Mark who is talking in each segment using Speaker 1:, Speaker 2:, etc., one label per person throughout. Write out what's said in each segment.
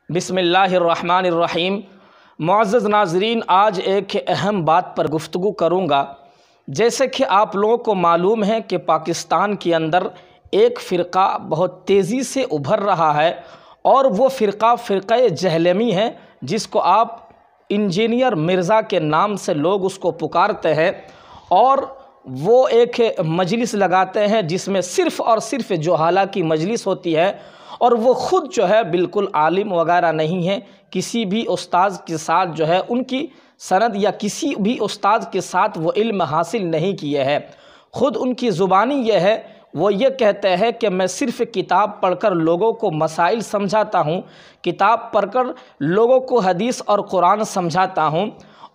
Speaker 1: बिस्मिल्लाहिर्रहमानिर्रहीम। मुअज़्ज़ज़ नाज़रीन, आज एक अहम बात पर गुफ्तगू करूँगा। जैसे कि आप लोगों को मालूम है कि पाकिस्तान के अंदर एक फ़िरक़ा बहुत तेज़ी से उभर रहा है और वो फ़िरक़ा जहलमी है, जिसको आप इंजीनियर मिर्ज़ा के नाम से लोग उसको पुकारते हैं। और वो एक मजलिस लगाते हैं जिसमें सिर्फ़ और सिर्फ जोहाला की मजलिस होती है, और वो ख़ुद जो है बिल्कुल आलिम वगैरह नहीं है। किसी भी उस्ताद के साथ जो है उनकी सनद या किसी भी उस्ताद के साथ वो इल्म हासिल नहीं किए हैं। ख़ुद उनकी ज़ुबानी ये है, वो ये कहते हैं कि मैं सिर्फ़ किताब पढ़कर लोगों को मसाइल समझाता हूँ, किताब पढ़कर लोगों को हदीस और कुरान समझाता हूँ।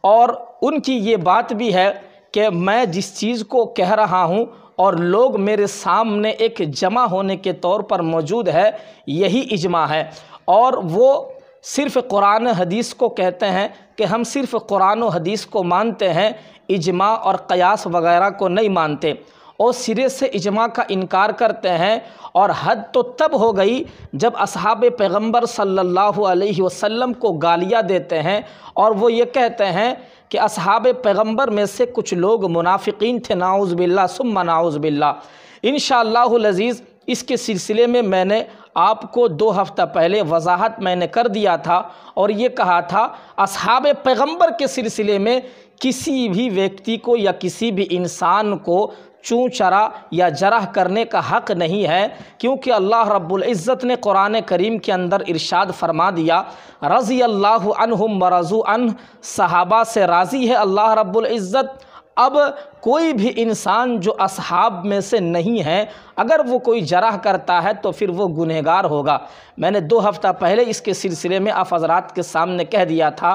Speaker 1: और उनकी ये बात भी है कि मैं जिस चीज़ को कह रहा हूँ और लोग मेरे सामने एक जमा होने के तौर पर मौजूद है, यही इजमा है। और वो सिर्फ़ कुरान हदीस को कहते हैं कि हम सिर्फ़ कुरान और हदीस को मानते हैं, इजमा और क़यास वगैरह को नहीं मानते, और सिरे से इजमा का इनकार करते हैं। और हद तो तब हो गई जब असहाबे पैगंबर सल्लल्लाहु अलैहि वसल्लम को गालियाँ देते हैं, और वो ये कहते हैं कि असहाबे पैगंबर में से कुछ लोग मुनाफिकीन थे, नाउज़ बिल्लाह सुम्मा नाउज़ बिल्लाह। इंशाअल्लाहुल अज़ीज़ इसके सिलसिले में मैंने आपको 2 हफ़्ता पहले वजाहत मैंने कर दिया था, और ये कहा था असहाबे पैगंबर के सिलसिले में किसी भी व्यक्ति को या किसी भी इंसान को चूँ चरा या जरह करने का हक़ नहीं है, क्योंकि अल्लाह रब्बुल इज़्ज़त ने कुरान करीम के अंदर इरशाद फरमा दिया, रज़ी अल्लाहु अन्हुम व रज़ू अन्ह, सहाबा से राज़ी है अल्लाह रब्बुल इज़्ज़त। अब कोई भी इंसान जो असहाब में से नहीं है, अगर वो कोई जरह करता है तो फिर वो गुनहगार होगा। मैंने 2 हफ़्ता पहले इसके सिलसिले में आप हज़रात के सामने कह दिया था।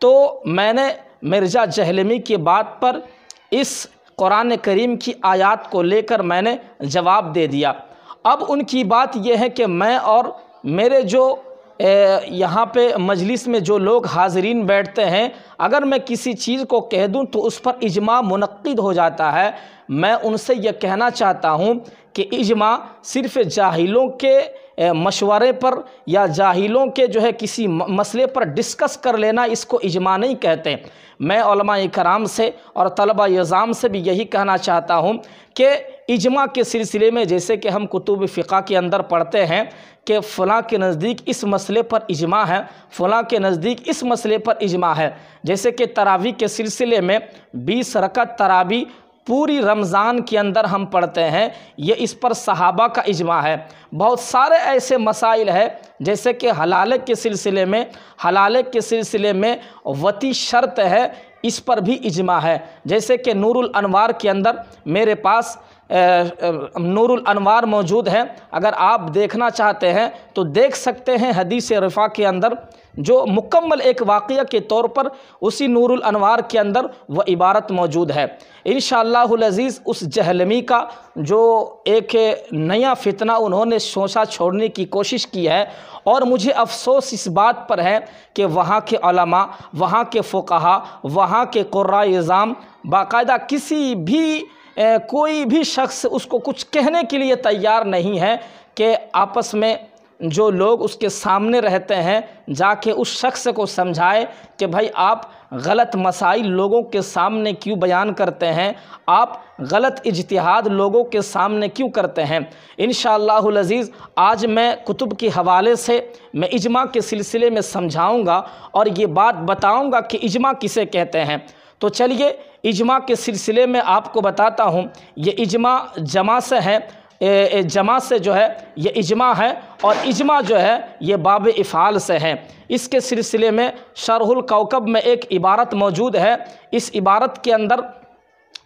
Speaker 1: तो मैंने मिर्ज़ा जहलमी की बात पर इस कुरान करीम की आयत को लेकर मैंने जवाब दे दिया। अब उनकी बात यह है कि मैं और मेरे जो यहाँ पे मजलिस में जो लोग हाज़रीन बैठते हैं, अगर मैं किसी चीज़ को कह दूँ तो उस पर इजमा मुनक्किद हो जाता है। मैं उनसे यह कहना चाहता हूँ कि इजमा सिर्फ़ जाहिलों के मशवरे पर या जाहिलों के जो है किसी मसले पर डिस्कस कर लेना, इसको इजमा नहीं कहते। मैं उलमा-ए कराम से और तलबा-ए-इज़ाम से भी यही कहना चाहता हूँ कि इजमा के सिलसिले में जैसे कि हम कुतुब फ़िक़ा के अंदर पढ़ते हैं कि फ़लाँ के नज़दीक इस मसले पर इजमा है, फ़लाँ के नज़दीक इस मसले पर इजमा है। जैसे कि तरावी के सिलसिले में 20 रकअत तरावी पूरी रमज़ान के अंदर हम पढ़ते हैं, ये इस पर सहाबा का इजमा है। बहुत सारे ऐसे मसाइल है जैसे कि हलाल के सिलसिले में वती शर्त है, इस पर भी इजमा है। जैसे कि नूरुल अनवार के अंदर मेरे पास नूरुल अनवार मौजूद है, अगर आप देखना चाहते हैं तो देख सकते हैं। हदीस रिफ़ा के अंदर जो मुकम्मल एक वाक़या के तौर पर उसी नूरुल अनवार के अंदर वह इबारत मौजूद है। इंशाअल्लाहुल अज़ीज़ उस जहलमी का जो एक नया फितना उन्होंने सोचा छोड़ने की कोशिश की है, और मुझे अफ़सोस इस बात पर है कि वहाँ के उलमा, वहाँ के फ़ुक़हा, वहाँ के क़ुर्रा-ए-इज़ाम बाकायदा किसी भी कोई भी शख्स उसको कुछ कहने के लिए तैयार नहीं है कि आपस में जो लोग उसके सामने रहते हैं जाके उस शख्स को समझाए कि भाई आप गलत मसाइल लोगों के सामने क्यों बयान करते हैं, आप गलत इज्तिहाद लोगों के सामने क्यों करते हैं। इंशाअल्लाहुल अज़ीज़ आज मैं कुतुब के हवाले से मैं इजमा के सिलसिले में समझाऊंगा और ये बात बताऊंगा कि इजमा किसे कहते हैं। तो चलिए इजमा के सिलसिले में आपको बताता हूँ। ये इजमा जमा से है, जमा से जो है ये इजमा है, और इजमा जो है ये बाब इफ़ाल से है। इसके सिलसिले में शरहुल कौकब में एक इबारत मौजूद है। इस इबारत के अंदर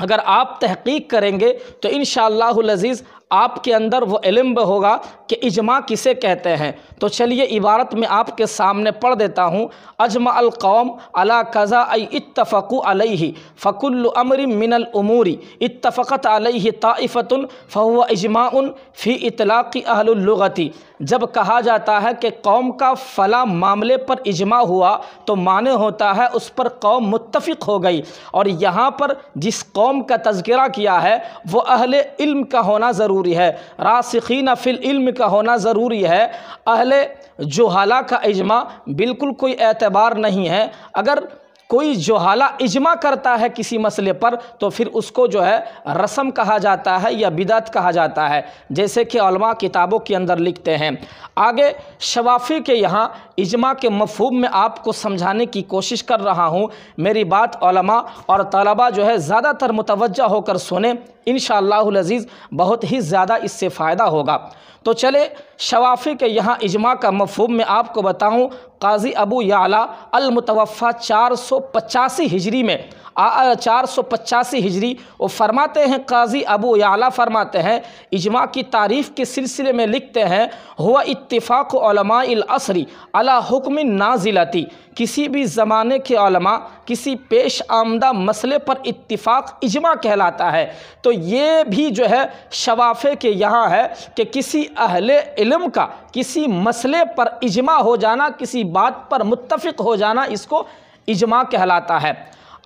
Speaker 1: अगर आप तहक़ीक़ करेंगे तो इंशाअल्लाहुल अज़ीज़ आपके अंदर वो इल्म होगा कि इजमा किसे कहते हैं। तो चलिए इबारत में आपके सामने पढ़ देता हूँ। अजमा अल कौम अला कज़ा आई इत्तफ़क़ु अलैहि फ़कुल्लु अम्रिन मिनल उमूरी इत्तफ़क़त अलैहि ताइफ़तुन फ़हुव इजमाउन फ़ी इतलाक़ि अहलुल लुग़ती। जब कहा जाता है कि कौम का फ़ला मामले पर इजमा हुआ तो माने होता है उस पर कौम मुत्तफ़िक़ हो गई, और यहाँ पर जिस कौम का तज़किरा किया है वो अहले इल्म का होना ज़रूरी है। रासिखीन फ़िल इल्म का होना ज़रूरी है। अहले जुहाला का इजमा बिल्कुल कोई एतबार नहीं है। अगर कोई जुहाला इजमा करता है किसी मसले पर तो फिर उसको जो है रस्म कहा जाता है या बिदअत कहा जाता है, जैसे कि उलमा किताबों के अंदर लिखते हैं। आगे शवाफी के यहाँ इजमा के मफ़हूम में आपको समझाने की कोशिश कर रहा हूँ। मेरी बात उलमा और तलबा जो है ज़्यादातर मुतवज्जा होकर सुने, इंशाअल्लाहुल अज़ीज़ बहुत ही ज़्यादा इससे फ़ायदा होगा। तो चले शवाफी के यहाँ इजमा का मफ़हूम में आपको बताऊँ। काज़ी अबू याला अल मुतवफ़ा 485 हिजरी में 485 हिजरी वो फरमाते हैं, काज़ी अबू याला फरमाते हैं, इजमा की तारीफ़ के सिलसिले में लिखते हैं, हुआ इत्तिफ़ाक़ उलमाइल असरी अला हुक्मिन नाज़िलती, किसी भी ज़माने के उलमा किसी पेश आमदा मसले पर इत्तिफ़ाक़ इजमा कहलाता है। तो ये भी जो है शवाफ़े के यहाँ है कि किसी अहले इल्म का किसी मसले पर इजमा हो जाना, किसी बात पर मुत्तफ़िक़ हो जाना, इसको इजमा कहलाता है।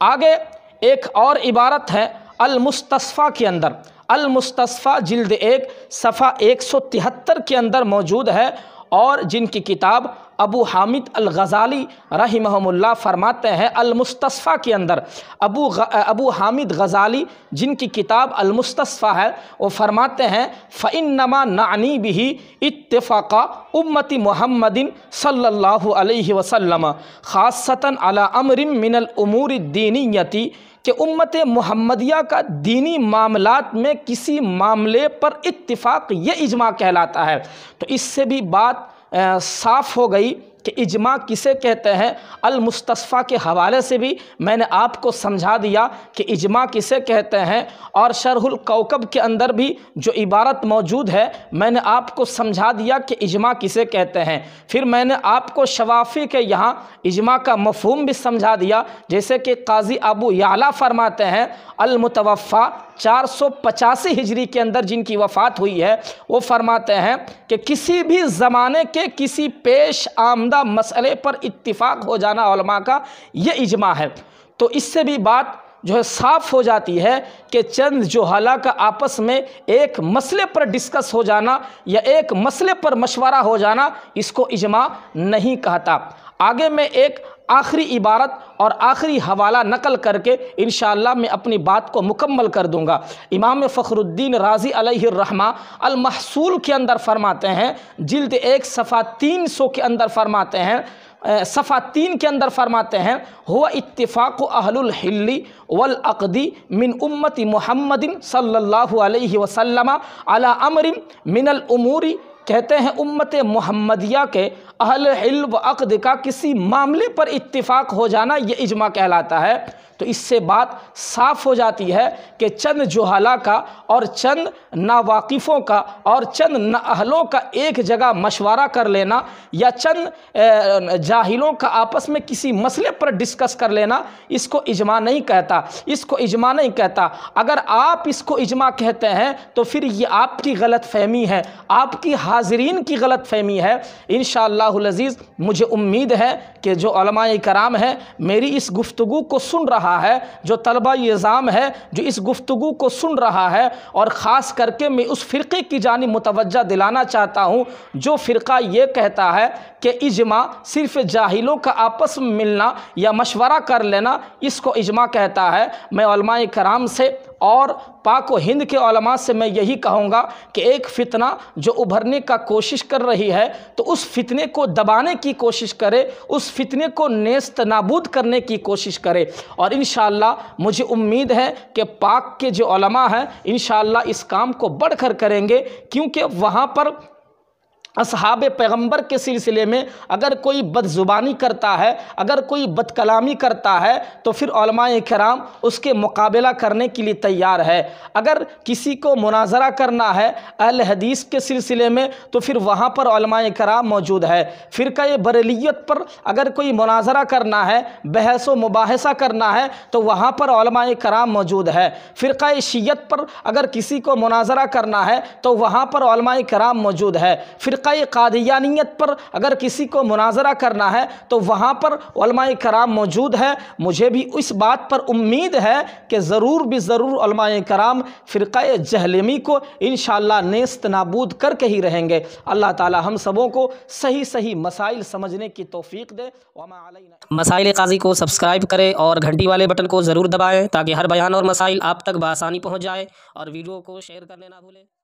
Speaker 1: आगे एक और इबारत है अल मुस्तस्फ़ा के अंदर, अल मुस्तस्फ़ा जिल्द 1 सफ़ा 173 के अंदर मौजूद है, और जिनकी किताब अबू हामिद अल गज़ाली रहिमहुमुल्लाह फरमाते हैं अल मुस्तस्फ़ा के अंदर, अबू हामिद गज़ाली जिनकी किताब अल मुस्तस्फ़ा है, वो फरमाते हैं फ़इन्नमा नानी बिही इत्तिफ़ाक़ा उम्मती मुहम्मदिन सल्लल्लाहु अलैहि वसल्लम ख़ासतन अला अमरिन मिनल उमूरि दीनियती, कि उम्मत मुहम्मदिया का दीनी मामलात में किसी मामले पर इत्तिफ़ाक़ ये इजमा कहलाता है। तो इससे भी बात साफ़ हो गई कि इजमा किसे कहते हैं। अल मुस्तस्फ़ा के हवाले से भी मैंने आपको समझा दिया कि इजमा किसे कहते हैं, और शरहुल कौकब के अंदर भी जो इबारत मौजूद है मैंने आपको समझा दिया कि इजमा किसे कहते हैं। फिर मैंने आपको शवाफ़ी के यहाँ इजमा का मफ़हूम भी समझा दिया, जैसे कि काज़ी अबू याला फरमाते हैं अल मुतवफ़ा 485 हिजरी के अंदर जिनकी वफ़ात हुई है, वो फरमाते हैं कि किसी भी ज़माने के किसी पेश आमदा मसले पर इत्तिफ़ाक़ हो जाना उलमा का ये इजमा है। तो इससे भी बात जो है साफ़ हो जाती है कि चंद जुहाला का आपस में एक मसले पर डिस्कस हो जाना या एक मसले पर मशवरा हो जाना, इसको इजमा नहीं कहता। आगे मैं एक आखिरी इबारत और आखिरी हवाला नकल करके इंशाअल्लाह मैं अपनी बात को मुकम्मल कर दूंगा। इमाम फ़खरुद्दीन राज़ी अलैहिर रहमा अल महसूल के अंदर फरमाते हैं, जिल्द 1 सफ़ा 300 के अंदर फरमाते हैं, सफ़ा 3 के अंदर फरमाते हैं, हुआ इत्तिफ़ाक़ु अहलुल हिल्ली वल अक़दी मिन उम्मती मुहम्मदिन सल्लल्लाहु अलैहि वसल्लम अला अमरिन मिनल उमूरी, कहते हैं उम्मत मुहम्मदिया के अहल हिल व अक़द का किसी मामले पर इत्तिफ़ाक़ हो जाना ये इजमा कहलाता है। तो इससे बात साफ़ हो जाती है कि चंद जुहाला का और चंद नावाकिफ़ों का और चंद नाअहलों का एक जगह मशवरा कर लेना या चंद जाहिलों का आपस में किसी मसले पर डिस्कस कर लेना, इसको इजमा नहीं कहता, इसको इजमा नहीं कहता। अगर आप इसको इजमा कहते हैं तो फिर ये आपकी गलत फ़हमी है, आपकी हाज़रीन की गलत फ़हमी है। इंशाअल्लाहुल अज़ीज़ मुझे उम्मीद है कि जो उलमाए कराम है मेरी इस गुफ्तगू को सुन रहा है, जो तलबा निज़ाम है जो इस गुफ्तगू को सुन रहा है, और ख़ास करके मैं उस फ़िरक़े की जानिब मुतवज्जा दिलाना चाहता हूँ जो फ़िरक़ा ये कहता है कि इजमा सिर्फ़ जाहिलों का आपस में मिलना या मशवरा कर लेना, इसको इजमा कहता है। मैं उलमाए कराम से और पाक व हिंद के उलमा से मैं यही कहूँगा कि एक फ़ितना जो उभरने का कोशिश कर रही है तो उस फितने को दबाने की कोशिश करे, उस फितने को नेस्त नाबूद करने की कोशिश करे। और इंशाअल्लाह मुझे उम्मीद है कि पाक के जो उलमा हैं इंशाअल्लाह इस काम को बढ़कर करेंगे, क्योंकि वहाँ पर असहाबे पैगंबर के सिलसिले में अगर कोई बदजुबानी करता है, अगर कोई बदकलामी करता है तो फिर उलमाए किराम उसके मुकाबला करने के लिए तैयार है। अगर किसी को मुनाजरा करना है अहले हदीस के सिलसिले में तो फिर वहाँ पर उलमाए किराम मौजूद है। फ़िरक़ा बरेलियत पर अगर कोई मुनाजरा करना है, बहस व मुबाहसा करना है तो वहाँ पर उलमाए किराम मौजूद है। फ़िरक़ा शियत पर अगर किसी को मुनाजरा करना है तो वहाँ पर उलमाए किराम मौजूद है। फ़िरक़ा क़ादियानियत पर अगर किसी को मुनाज़रा करना है तो वहाँ पर उलमाए कराम मौजूद है। मुझे भी इस बात पर उम्मीद है कि ज़रूर भी ज़रूर उलमाए कराम फ़िरक़ा जहलमी को इंशाअल्लाह नेस्त नाबूद करके ही रहेंगे। अल्लाह ताला हम सबों को सही सही मसाइल समझने की तौफ़ीक़ दे।
Speaker 2: मसाइल क़ाज़ी को सब्सक्राइब करें और घंटी वाले बटन को ज़रूर दबाएं ताकि हर बयान और मसाइल आप तक बआसानी पहुँच जाए, और वीडियो को शेयर करने ना भूलें।